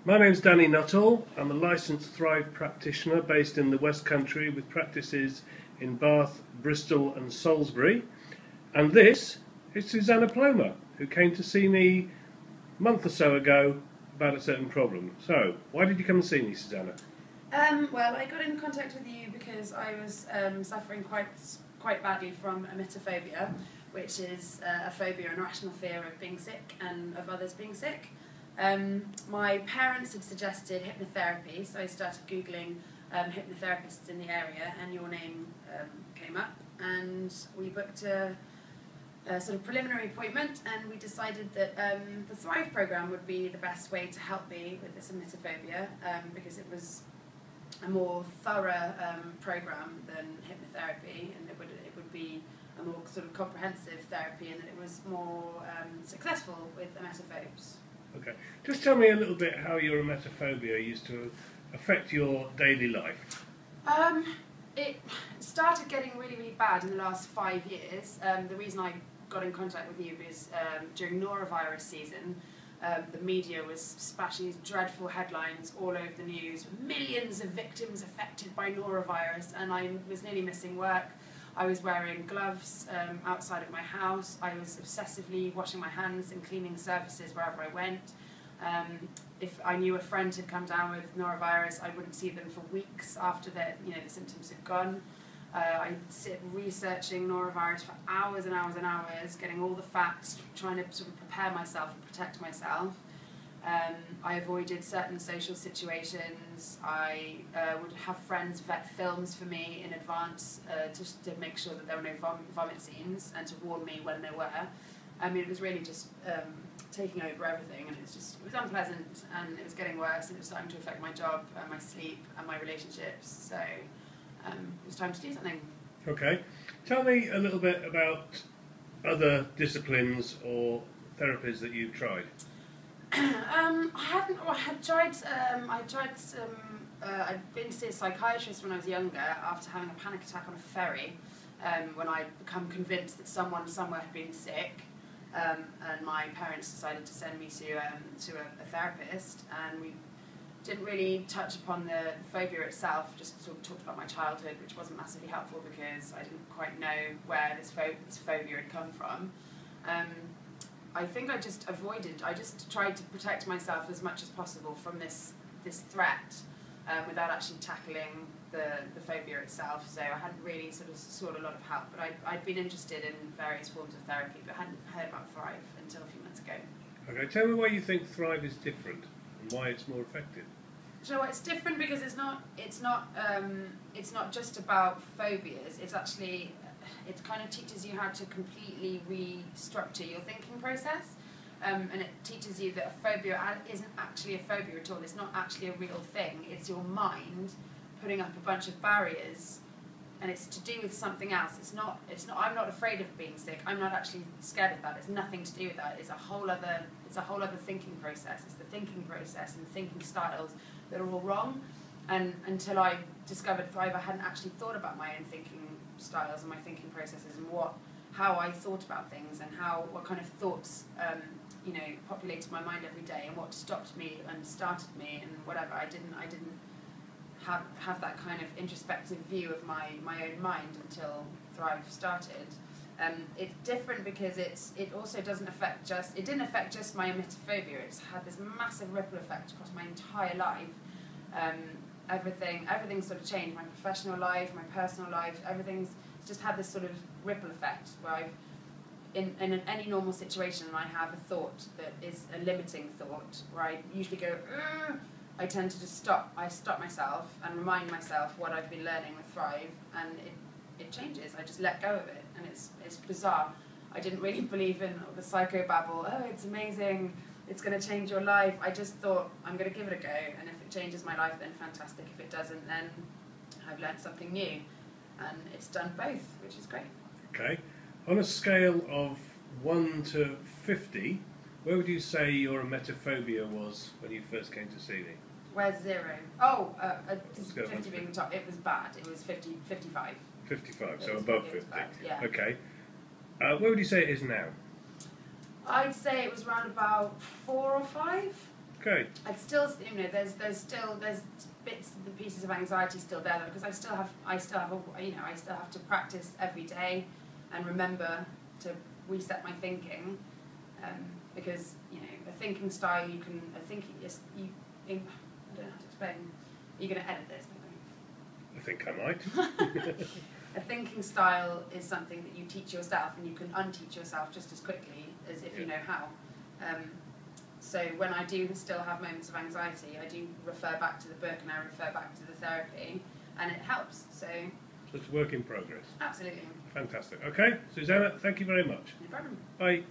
My name's Danny Nuttall. I'm a licensed Thrive practitioner based in the West Country with practices in Bath, Bristol and Salisbury. And this is Susannah Plomer, who came to see me a month or so ago about a certain problem. So, why did you come and see me, Susannah? Well, I got in contact with you because I was suffering quite badly from emetaphobia, which is a phobia, an irrational fear of being sick and of others being sick. My parents had suggested hypnotherapy, so I started Googling hypnotherapists in the area, and your name came up, and we booked a sort of preliminary appointment, and we decided that the Thrive program would be the best way to help me with this emetaphobia, because it was a more thorough program than hypnotherapy, and it would be a more sort of comprehensive therapy, and that it was more successful with emetophobes. Okay, just tell me a little bit how your emetophobia used to affect your daily life. It started getting really, really bad in the last 5 years. The reason I got in contact with you is during norovirus season, the media was splashing these dreadful headlines all over the news, millions of victims affected by norovirus, and I was nearly missing work. I was wearing gloves outside of my house. I was obsessively washing my hands and cleaning surfaces wherever I went. If I knew a friend had come down with norovirus, I wouldn't see them for weeks after the symptoms had gone. I'd sit researching norovirus for hours and hours and hours, getting all the facts, trying to sort of prepare myself and protect myself. I avoided certain social situations. I would have friends vet films for me in advance to make sure that there were no vomit scenes and to warn me when there were. I mean, it was really just taking over everything, and it was unpleasant, and it was getting worse, and it was starting to affect my job and my sleep and my relationships. So it was time to do something. Okay, tell me a little bit about other disciplines or therapies that you've tried. I'd been to see a psychiatrist when I was younger after having a panic attack on a ferry, when I'd become convinced that someone somewhere had been sick, and my parents decided to send me to a therapist, and we didn't really touch upon the phobia itself, just sort of talked about my childhood, which wasn't massively helpful because I didn't quite know where this phobia had come from. I think I just tried to protect myself as much as possible from this threat without actually tackling the phobia itself. So I hadn't really sort of sought a lot of help, but I'd been interested in various forms of therapy, but hadn't heard about Thrive until a few months ago. Okay, tell me why you think Thrive is different and why it's more effective. So it's different because it's not just about phobias. It's actually, it kind of teaches you how to completely restructure your thinking process, and it teaches you that a phobia isn't actually a phobia at all. It's not actually a real thing. It's your mind putting up a bunch of barriers, and it's to do with something else. It's not. I'm not afraid of being sick. I'm not actually scared of that. It's nothing to do with that. It's a whole other thinking process. It's the thinking process and thinking styles that are all wrong. And until I discovered Thrive, I hadn't actually thought about my own thinking styles and my thinking processes and how I thought about things and what kind of thoughts populated my mind every day and what stopped me and started me and whatever. I didn't have that kind of introspective view of my own mind until Thrive started. It's different because it also didn't affect just my emetophobia. It's had this massive ripple effect across my entire life. Everything's sort of changed. My professional life, my personal life, everything's just had this sort of ripple effect where in any normal situation I have a thought that is a limiting thought where I usually go, I tend to just stop. I stop myself and remind myself what I've been learning with Thrive, and it changes. I just let go of it, and it's bizarre. I didn't really believe in the psychobabble. Oh, it's amazing. It's going to change your life. I just thought, I'm going to give it a go, and if it changes my life, then fantastic. If it doesn't, then I've learned something new. And it's done both, which is great. Okay. On a scale of 1 to 50, where would you say your emetophobia was when you first came to see me? Where's 0? Oh, 50 being the top. It was bad. It was 55. 55, so above 50. Bad, yeah. Okay. Where would you say it is now? I'd say it was around about 4 or 5. Okay. I'd still, you know, there's bits and pieces of anxiety still there because I still have to practice every day and remember to reset my thinking, because you know a thinking style I don't know how to explain. You're going to edit this, I think I might. A thinking style is something that you teach yourself, and you can unteach yourself just as quickly as if you know how. So when I do still have moments of anxiety, I do refer back to the book and I refer back to the therapy, and it helps. So it's a work in progress. Absolutely. Fantastic. Okay, Susannah, thank you very much. No problem. Bye.